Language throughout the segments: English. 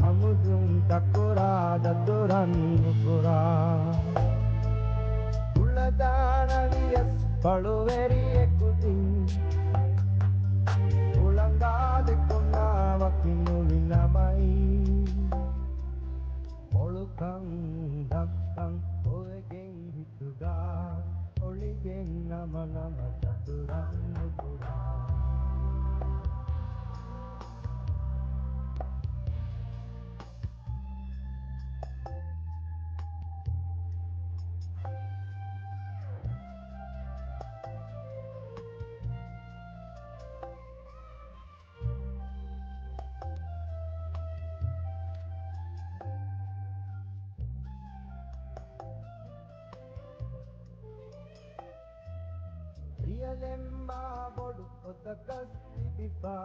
아무좀 닦고라 닫도란 묻고라 울라다나 위에서 발로베리에 꾸딘 울랑가 데꼬 나와키 누리 나마이 몰루캉 닥캉 오에갱 히트가 올리갱 나마나마 닫도란 묻고라 Lemma bodu otakasipa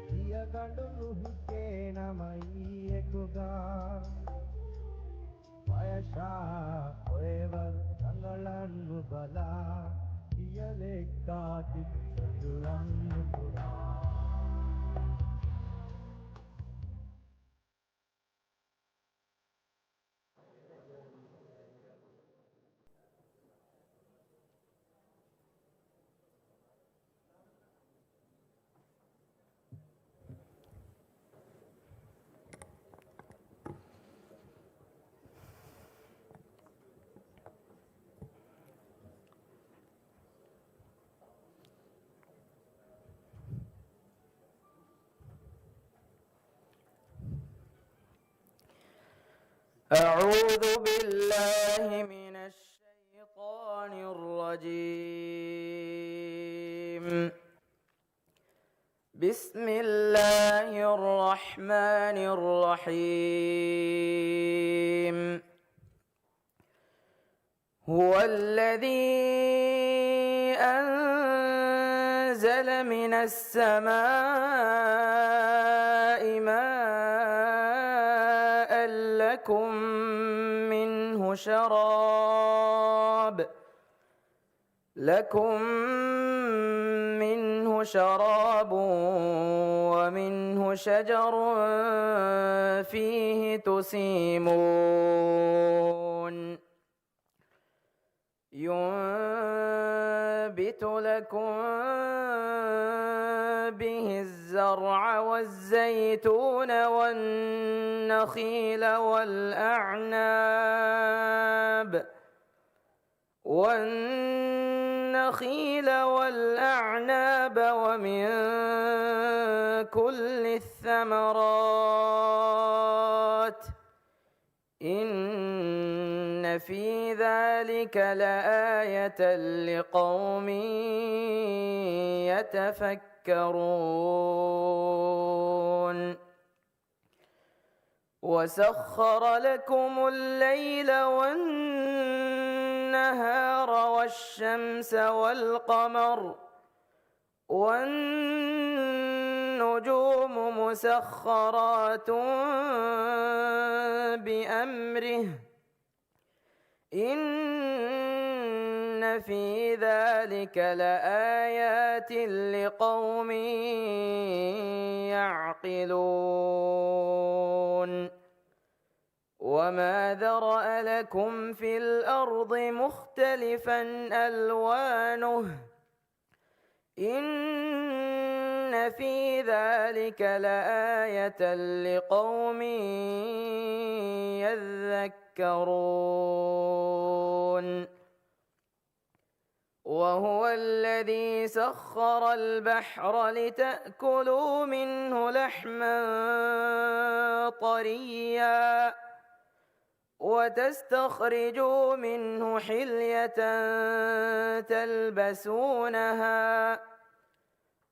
Dia gandu ke namai ekuga Payasha oevar tangalan bala Dia lekati saduran pura أعوذ بالله من الشيطان الرجيم بسم الله الرحمن الرحيم هو الذي أنزل من السماء ماء لكم منه شراب ومنه شجر فيه تسيمون ينبت لكم به الزرع والزيتون والنخيل والأعناب ومن كل الثمرات إن في ذلك لآية لقوم يتفكرون وسخر لكم الليل والنهار والشمس والقمر والنجوم مسخرات بأمره إن في ذلك لآيات لقوم يعقلون وما ذرأ لكم في الأرض مختلفا ألوانه إن في ذلك لآية لقوم يذكرون وهو الذي سخر البحر لتأكلوا منه لحما طريا وتستخرجوا منه حلية تلبسونها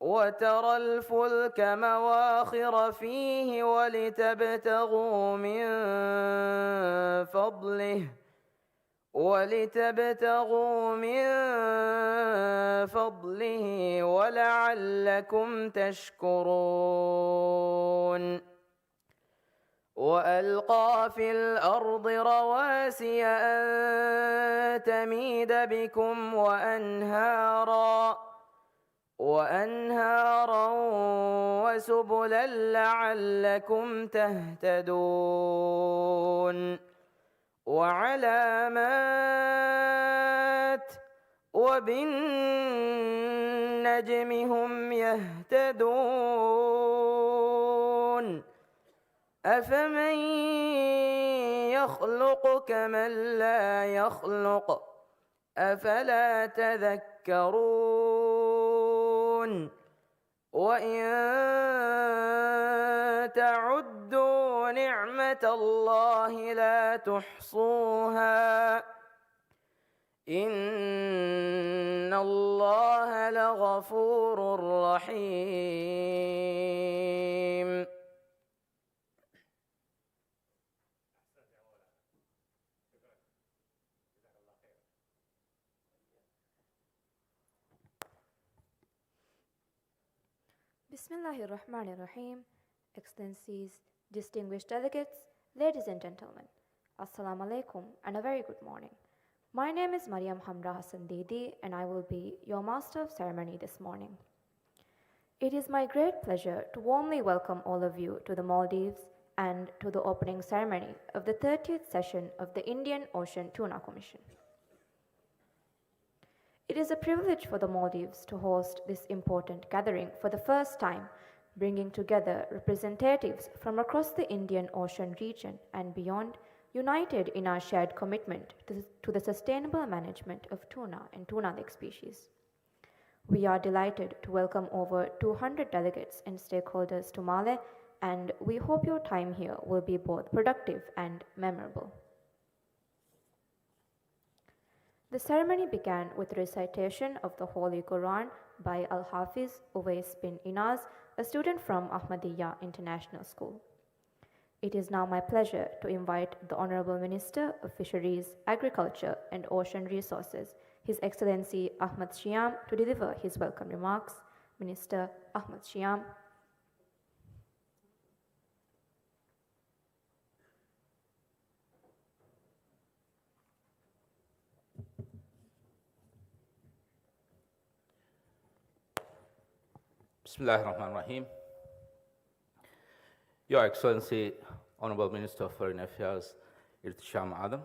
وترى الفلك مواخر فيه ولتبتغوا من فضله ولعلكم تشكرون وألقى في الأرض رواسي أن تميد بكم وأنهارا وسبلا لعلكم تهتدون وعلامات وبالنجم هم يهتدون أفمن يخلق كمن لا يخلق أفلا تذكرون وإن تعدوا نعمة الله لا تحصوها إن الله لغفور رحيم. Bismillahirrahmanirrahim. Excellencies, distinguished delegates, ladies and gentlemen, Assalamu alaikum and a very good morning. My name is Mariam Hamra Hassan Didi and I will be your Master of Ceremony this morning. It is my great pleasure to warmly welcome all of you to the Maldives and to the opening ceremony of the 30th session of the Indian Ocean Tuna Commission. It is a privilege for the Maldives to host this important gathering for the first time, bringing together representatives from across the Indian Ocean region and beyond, united in our shared commitment to the sustainable management of tuna and tuna-like species. We are delighted to welcome over 200 delegates and stakeholders to Male, and we hope your time here will be both productive and memorable. The ceremony began with the recitation of the Holy Quran by Al-Hafiz Uwais bin Inaz, a student from Ahmadiyya International School. It is now my pleasure to invite the Honorable Minister of Fisheries, Agriculture and Ocean Resources, His Excellency Ahmad Shyam, to deliver his welcome remarks. Minister Ahmad Shyam. Bismillahirrahmanirrahim. Your Excellency, Honorable Minister of Foreign Affairs, Irtisham Adam,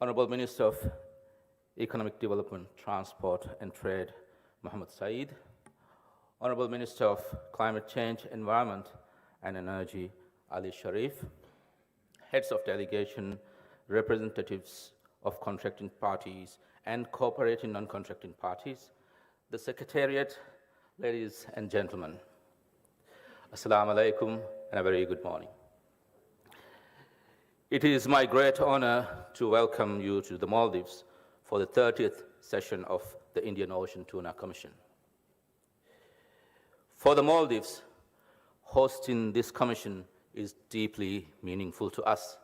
Honorable Minister of Economic Development, Transport and Trade, Muhammad Saeed, Honorable Minister of Climate Change, Environment and Energy, Ali Sharif, heads of delegation, representatives of contracting parties and cooperating non-contracting parties, the Secretariat, ladies and gentlemen, Assalamu alaikum and a very good morning. It is my great honor to welcome you to the Maldives for the 30th session of the Indian Ocean Tuna Commission. For the Maldives, hosting this commission is deeply meaningful to us,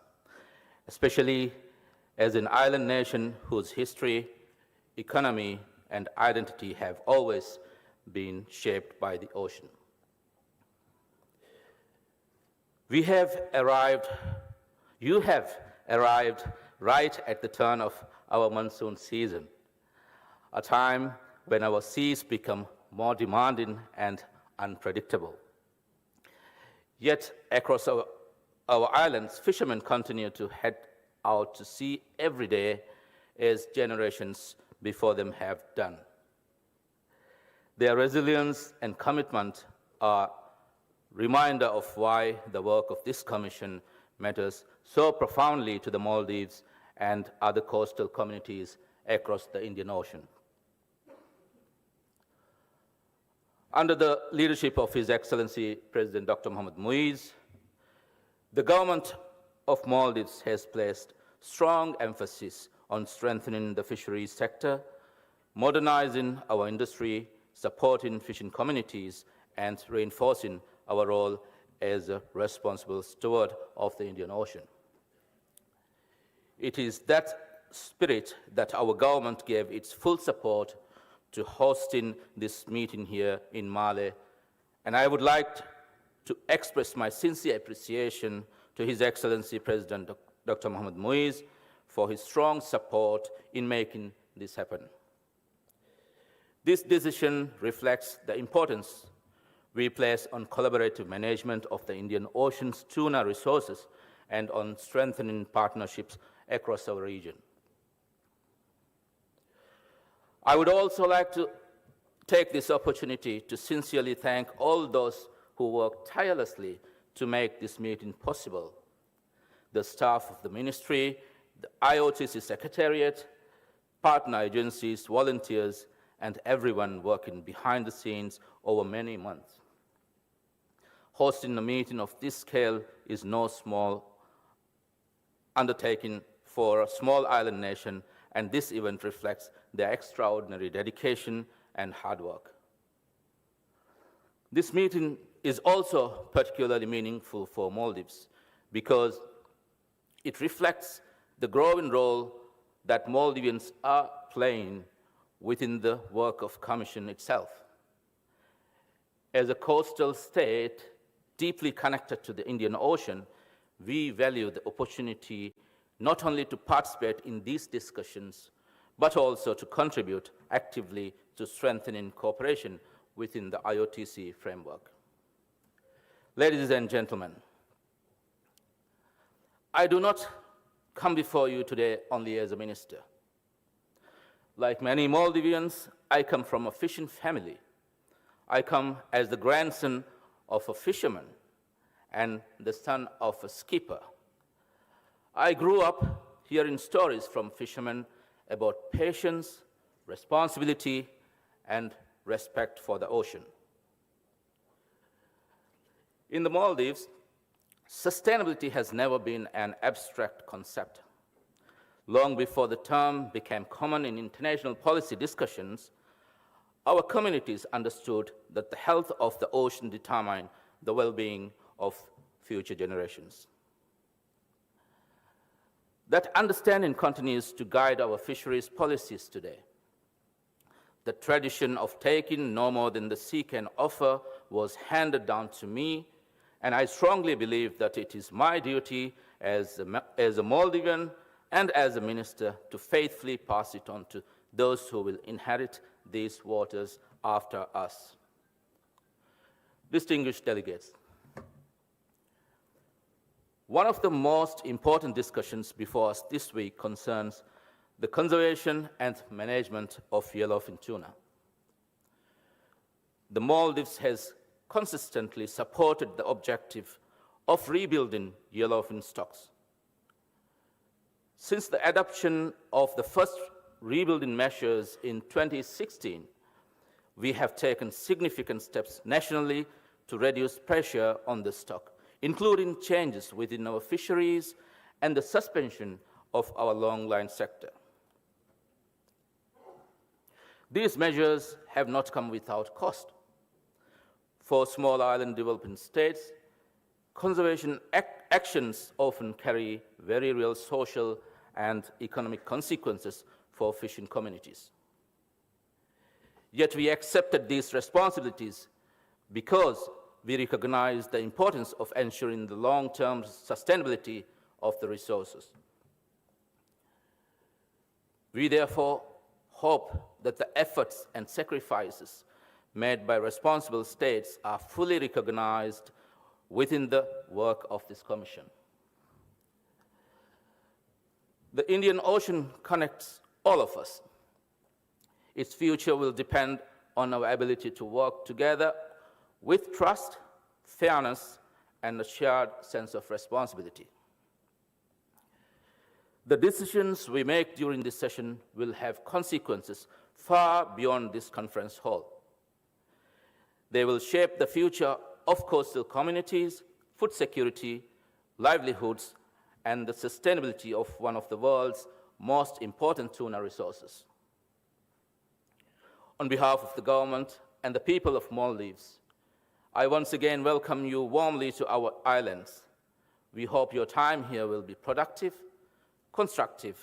especially as an island nation whose history, economy, and identity have always been shaped by the ocean. You have arrived right at the turn of our monsoon season, a time when our seas become more demanding and unpredictable. Yet across our islands, fishermen continue to head out to sea every day as generations before them have done. Their resilience and commitment are a reminder of why the work of this commission matters so profoundly to the Maldives and other coastal communities across the Indian Ocean. Under the leadership of His Excellency President Dr. Mohamed Muiz, the government of Maldives has placed strong emphasis on strengthening the fisheries sector, modernizing our industry, supporting fishing communities, and reinforcing our role as a responsible steward of the Indian Ocean. It is that spirit that our government gave its full support to hosting this meeting here in Male, and I would like to express my sincere appreciation to His Excellency President Dr. Mohamed Muiz for his strong support in making this happen. This decision reflects the importance we place on collaborative management of the Indian Ocean's tuna resources and on strengthening partnerships across our region. I would also like to take this opportunity to sincerely thank all those who worked tirelessly to make this meeting possible. The staff of the ministry, the IOTC Secretariat, partner agencies, volunteers, and everyone working behind the scenes over many months. Hosting a meeting of this scale is no small undertaking for a small island nation, and this event reflects their extraordinary dedication and hard work. This meeting is also particularly meaningful for Maldives because it reflects the growing role that Maldivians are playing within the work of Commission itself. As a coastal state deeply connected to the Indian Ocean, we value the opportunity not only to participate in these discussions, but also to contribute actively to strengthening cooperation within the IOTC framework. Ladies and gentlemen, I do not come before you today only as a minister. Like many Maldivians, I come from a fishing family. I come as the grandson of a fisherman and the son of a skipper. I grew up hearing stories from fishermen about patience, responsibility, and respect for the ocean. In the Maldives, sustainability has never been an abstract concept. Long before the term became common in international policy discussions, our communities understood that the health of the ocean determined the well-being of future generations. That understanding continues to guide our fisheries policies today. The tradition of taking no more than the sea can offer was handed down to me, and I strongly believe that it is my duty as a Maldivian and as a minister to faithfully pass it on to those who will inherit these waters after us. Distinguished delegates, one of the most important discussions before us this week concerns the conservation and management of yellowfin tuna. The Maldives has consistently supported the objective of rebuilding yellowfin stocks. Since the adoption of the first rebuilding measures in 2016, we have taken significant steps nationally to reduce pressure on the stock, including changes within our fisheries and the suspension of our long-line sector. These measures have not come without cost. For small island developing states, conservation actions often carry very real social and economic consequences for fishing communities. Yet we accepted these responsibilities because we recognize the importance of ensuring the long-term sustainability of the resources. We therefore hope that the efforts and sacrifices made by responsible states are fully recognized within the work of this Commission. The Indian Ocean connects all of us. Its future will depend on our ability to work together with trust, fairness, and a shared sense of responsibility. The decisions we make during this session will have consequences far beyond this conference hall. They will shape the future of coastal communities, food security, livelihoods, and the sustainability of one of the world's most important tuna resources. On behalf of the government and the people of Maldives, I once again welcome you warmly to our islands. We hope your time here will be productive, constructive,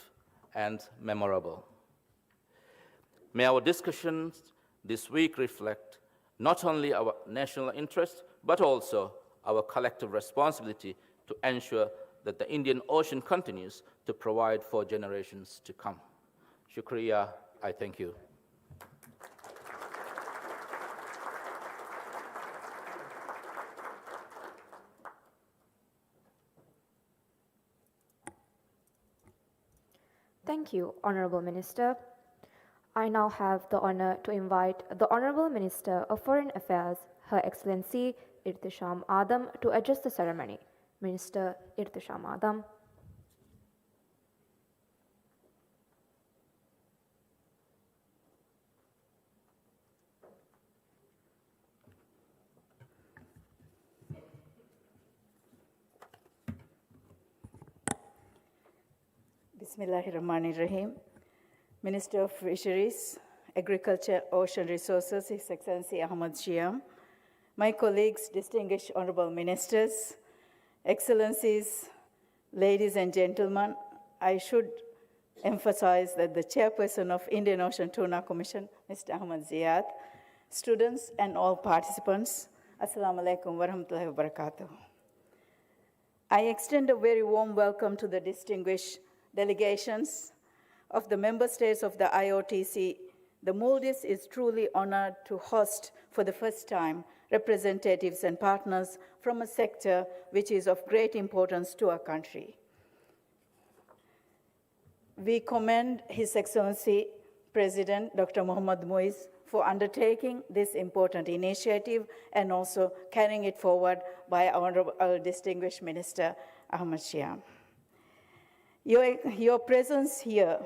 and memorable. May our discussions this week reflect not only our national interest, but also our collective responsibility to ensure that the Indian Ocean continues to provide for generations to come. Shukriya, I thank you. Thank you, Honorable Minister. I now have the honor to invite the Honorable Minister of Foreign Affairs, Her Excellency Irtisham Adam, to address the ceremony. Minister Irtisham Adam. Bismillahirrahmanirrahim. Minister of Fisheries, Agriculture, Ocean Resources, His Excellency Ahmad Shiam, my colleagues, distinguished honorable ministers, excellencies, ladies and gentlemen, I should emphasize that the chairperson of Indian Ocean Tuna Commission, Mr. Ahmad Ziyad, students and all participants, Assalamu alaikum wa rahmatullahi wa barakatuh. I extend a very warm welcome to the distinguished delegations of the member states of the IOTC. The Maldives is truly honored to host for the first time representatives and partners from a sector which is of great importance to our country. We commend His Excellency President Dr. Mohammad Muiz for undertaking this important initiative and also carrying it forward by our distinguished Minister Ahmad Shiam. Your presence here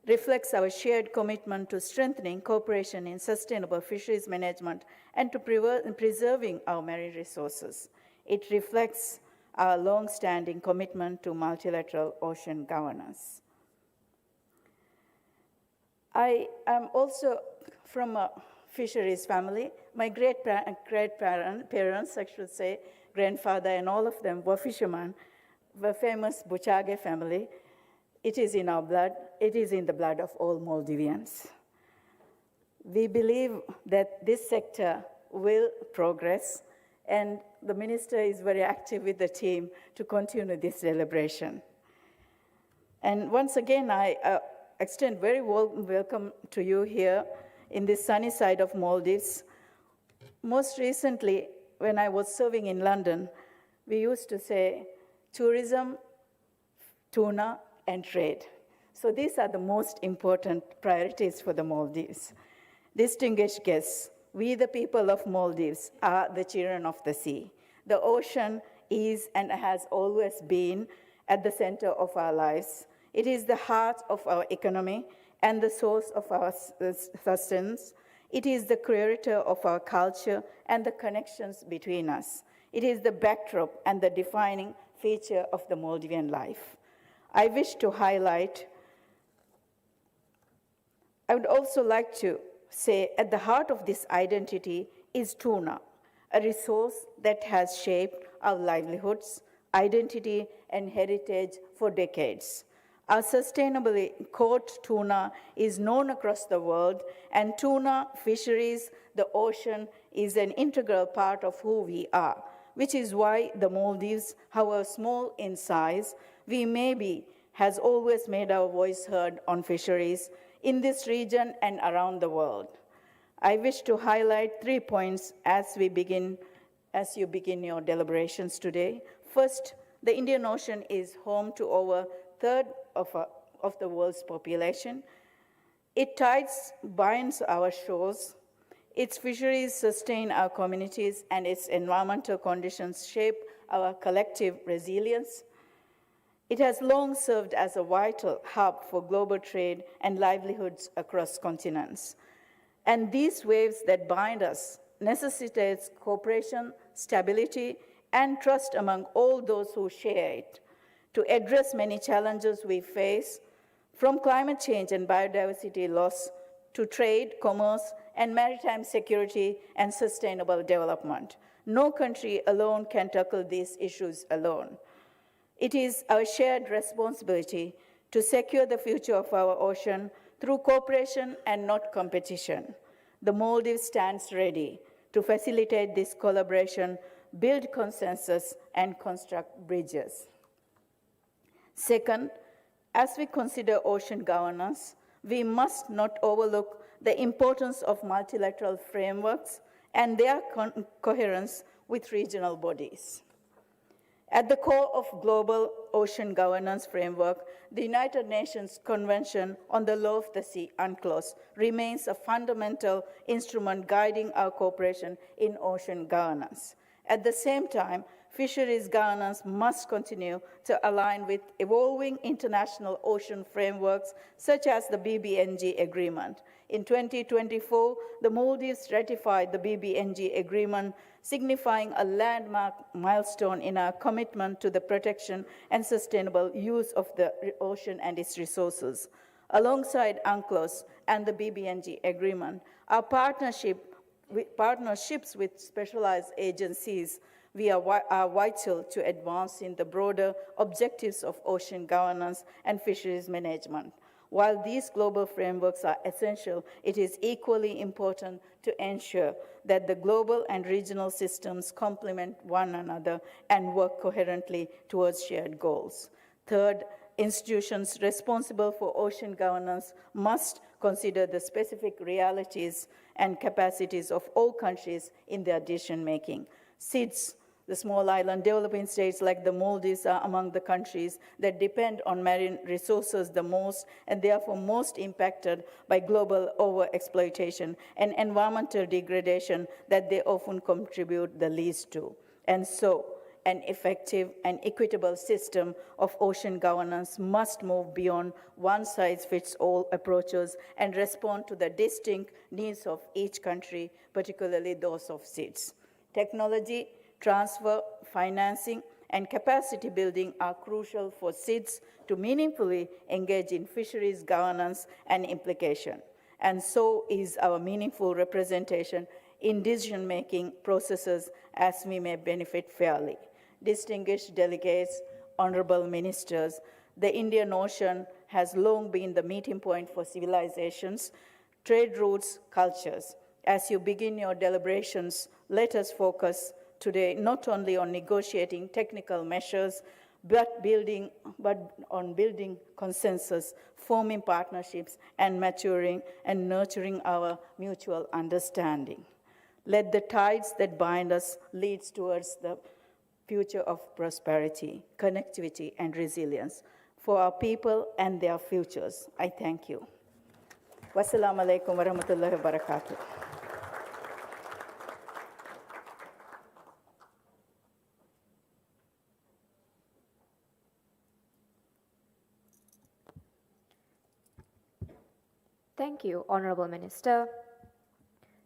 reflects our shared commitment to strengthening cooperation in sustainable fisheries management and to preserving our marine resources. It reflects our long-standing commitment to multilateral ocean governance. I am also from a fisheries family. My great-parents, I should say, grandfather and all of them were fishermen, the famous Buchage family. It is in our blood. It is in the blood of all Maldivians. We believe that this sector will progress, and the minister is very active with the team to continue this celebration. And once again, I extend very warm welcome to you here in this sunny side of Maldives. Most recently, when I was serving in London, we used to say tourism, tuna, and trade. So these are the most important priorities for the Maldives. Distinguished guests, we the people of Maldives are the children of the sea. The ocean is and has always been at the center of our lives. It is the heart of our economy and the source of our sustenance. It is the creator of our culture and the connections between us. It is the backdrop and the defining feature of the Maldivian life. I wish to highlight, I would also like to say at the heart of this identity is tuna, a resource that has shaped our livelihoods, identity, and heritage for decades. Our sustainably caught tuna is known across the world, and tuna fisheries, the ocean, is an integral part of who we are, which is why the Maldives, however small in size we may be, has always made our voice heard on fisheries in this region and around the world. I wish to highlight 3 points as you begin your deliberations today. First, the Indian Ocean is home to over a third of the world's population. It tides binds our shores. Its fisheries sustain our communities, and its environmental conditions shape our collective resilience. It has long served as a vital hub for global trade and livelihoods across continents. And these waves that bind us necessitates cooperation, stability, and trust among all those who share it to address many challenges we face, from climate change and biodiversity loss to trade, commerce, and maritime security and sustainable development. No country alone can tackle these issues alone. It is our shared responsibility to secure the future of our ocean through cooperation and not competition. The Maldives stands ready to facilitate this collaboration, build consensus, and construct bridges. Second, as we consider ocean governance, we must not overlook the importance of multilateral frameworks and their coherence with regional bodies. At the core of global ocean governance framework, the United Nations Convention on the Law of the Sea, UNCLOS, remains a fundamental instrument guiding our cooperation in ocean governance. At the same time, fisheries governance must continue to align with evolving international ocean frameworks such as the BBNG agreement. In 2024, the Maldives ratified the BBNG agreement, signifying a landmark milestone in our commitment to the protection and sustainable use of the ocean and its resources. Alongside UNCLOS and the BBNG agreement, our partnerships with specialized agencies are vital to advancing the broader objectives of ocean governance and fisheries management. While these global frameworks are essential, it is equally important to ensure that the global and regional systems complement one another and work coherently towards shared goals. Third, institutions responsible for ocean governance must consider the specific realities and capacities of all countries in their decision-making. SIDS, the small island developing states like the Maldives, are among the countries that depend on marine resources the most and therefore most impacted by global overexploitation and environmental degradation that they often contribute the least to. And so, an effective and equitable system of ocean governance must move beyond one-size-fits-all approaches and respond to the distinct needs of each country, particularly those of SIDS. Technology, transfer, financing, and capacity building are crucial for SIDS to meaningfully engage in fisheries governance and implication. And so is our meaningful representation in decision-making processes as we may benefit fairly. Distinguished delegates, honorable ministers, the Indian Ocean has long been the meeting point for civilizations, trade routes, cultures. As you begin your deliberations, let us focus today not only on negotiating technical measures, but on building consensus, forming partnerships, and maturing and nurturing our mutual understanding. Let the tides that bind us lead towards the future of prosperity, connectivity, and resilience for our people and their futures. I thank you. Wassalamu alaikum wa rahmatullahi wa barakatuh. Thank you, Honorable Minister.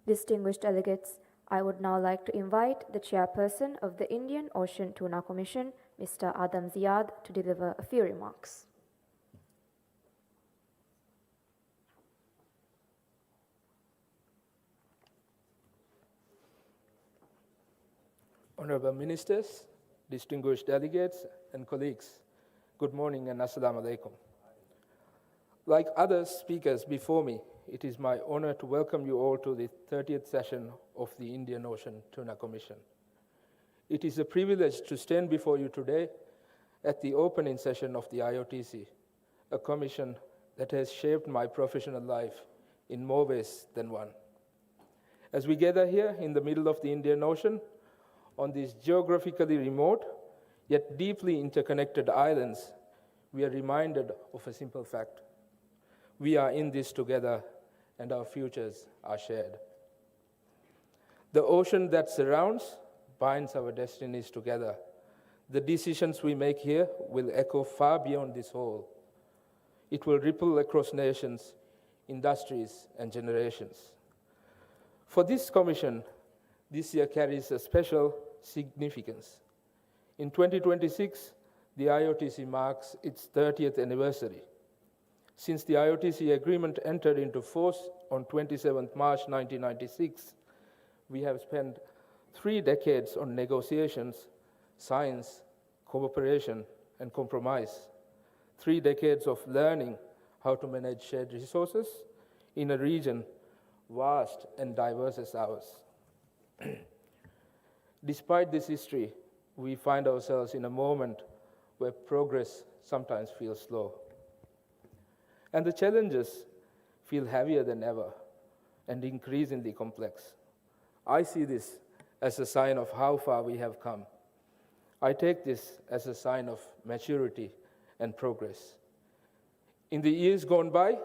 Distinguished delegates, I would now like to invite the chairperson of the Indian Ocean Tuna Commission, Mr. Adam Ziad, to deliver a few remarks. Honorable Ministers, distinguished delegates, and colleagues, good morning and assalamu alaikum. Like other speakers before me, it is my honor to welcome you all to the 30th session of the Indian Ocean Tuna Commission. It is a privilege to stand before you today at the opening session of the IOTC, a commission that has shaped my professional life in more ways than one. As we gather here in the middle of the Indian Ocean, on these geographically remote yet deeply interconnected islands, we are reminded of a simple fact. We are in this together, and our futures are shared. The ocean that surrounds binds our destinies together. The decisions we make here will echo far beyond this hall. It will ripple across nations, industries, and generations. For this commission, this year carries a special significance. In 2026, the IOTC marks its 30th anniversary. Since the IOTC agreement entered into force on 27 March 1996, we have spent 3 decades on negotiations, science, cooperation, and compromise. 3 decades of learning how to manage shared resources in a region vast and diverse as ours. Despite this history, we find ourselves in a moment where progress sometimes feels slow. And the challenges feel heavier than ever and increasingly complex. I see this as a sign of how far we have come. I take this as a sign of maturity and progress. In the years gone by,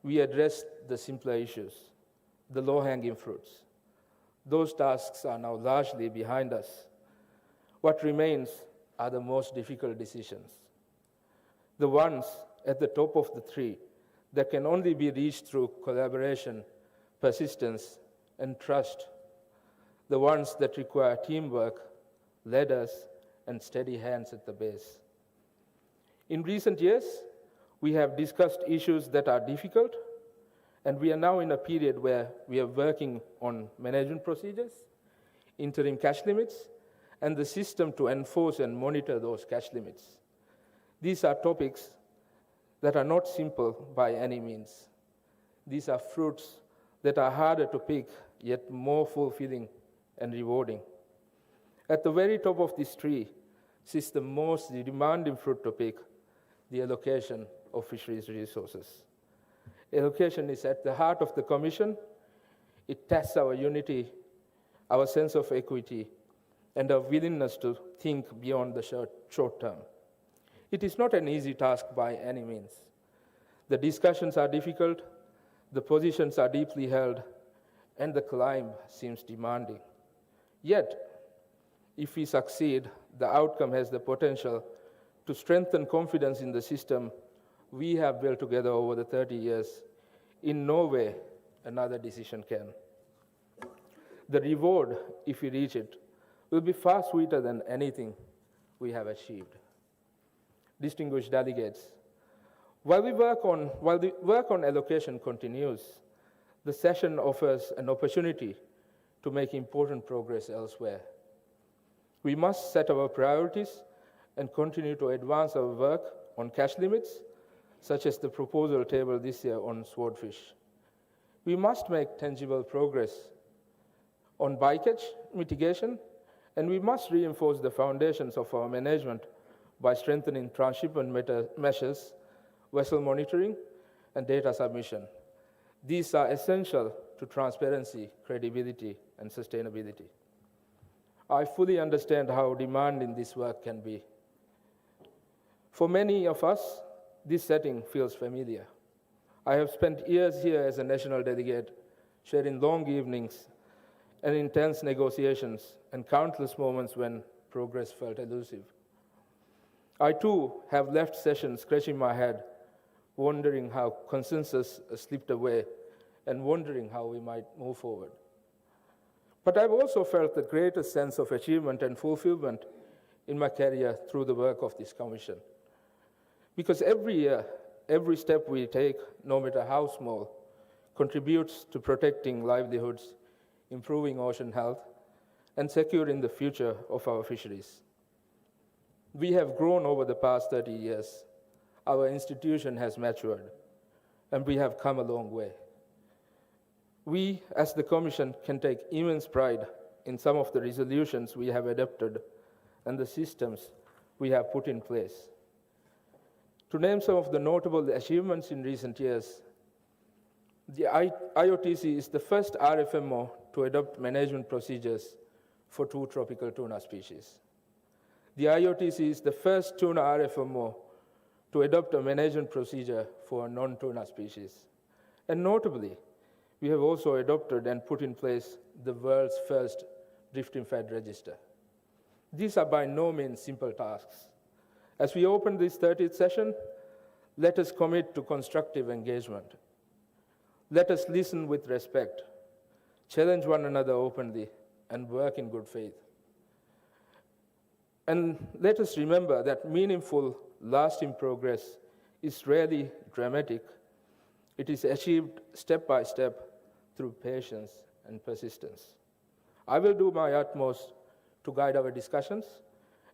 we addressed the simpler issues, the low-hanging fruits. Those tasks are now largely behind us. What remains are the most difficult decisions, the ones at the top of the tree that can only be reached through collaboration, persistence, and trust, the ones that require teamwork, ladders, and steady hands at the base. In recent years, we have discussed issues that are difficult, and we are now in a period where we are working on management procedures, interim cash limits, and the system to enforce and monitor those cash limits. These are topics that are not simple by any means. These are fruits that are harder to pick, yet more fulfilling and rewarding. At the very top of this tree sits the most demanding fruit to pick, the allocation of fisheries resources. Allocation is at the heart of the Commission. It tests our unity, our sense of equity, and our willingness to think beyond the short term. It is not an easy task by any means. The discussions are difficult, the positions are deeply held, and the climb seems demanding. Yet, if we succeed, the outcome has the potential to strengthen confidence in the system we have built together over the 30 years. In no way another decision can. The reward, if we reach it, will be far sweeter than anything we have achieved. Distinguished delegates, while the work on allocation continues, the session offers an opportunity to make important progress elsewhere. We must set our priorities and continue to advance our work on cash limits, such as the proposal tabled this year on swordfish. We must make tangible progress on bycatch mitigation, and we must reinforce the foundations of our management by strengthening transshipment measures, vessel monitoring, and data submission. These are essential to transparency, credibility, and sustainability. I fully understand how demanding this work can be. For many of us, this setting feels familiar. I have spent years here as a national delegate, sharing long evenings and intense negotiations and countless moments when progress felt elusive. I too have left sessions scratching my head, wondering how consensus slipped away and wondering how we might move forward. But I've also felt the greatest sense of achievement and fulfillment in my career through the work of this commission. Because every year, every step we take, no matter how small, contributes to protecting livelihoods, improving ocean health, and securing the future of our fisheries. We have grown over the past 30 years. Our institution has matured, and we have come a long way. We, as the Commission, can take immense pride in some of the resolutions we have adopted and the systems we have put in place. To name some of the notable achievements in recent years, the IOTC is the first RFMO to adopt management procedures for 2 tropical tuna species. The IOTC is the first tuna RFMO to adopt a management procedure for a non-tuna species. And notably, we have also adopted and put in place the world's first drifting fed register. These are by no means simple tasks. As we open this 30th session, let us commit to constructive engagement. Let us listen with respect, challenge one another openly, and work in good faith. And let us remember that meaningful, lasting progress is rarely dramatic. It is achieved step by step through patience and persistence. I will do my utmost to guide our discussions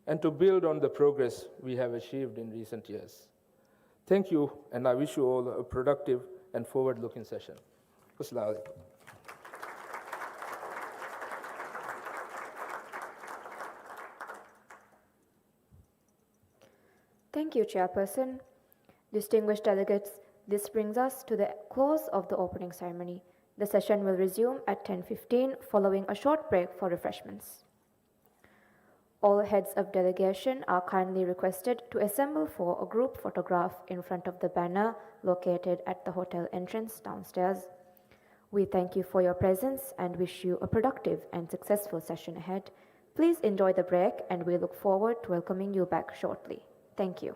and to build on the progress we have achieved in recent years. Thank you, and I wish you all a productive and forward-looking session. Assalamu alaikum. Thank you, Chairperson. Distinguished delegates, this brings us to the close of the opening ceremony. The session will resume at 10:15 following a short break for refreshments. All heads of delegation are kindly requested to assemble for a group photograph in front of the banner located at the hotel entrance downstairs. We thank you for your presence and wish you a productive and successful session ahead. Please enjoy the break and we look forward to welcoming you back shortly. Thank you.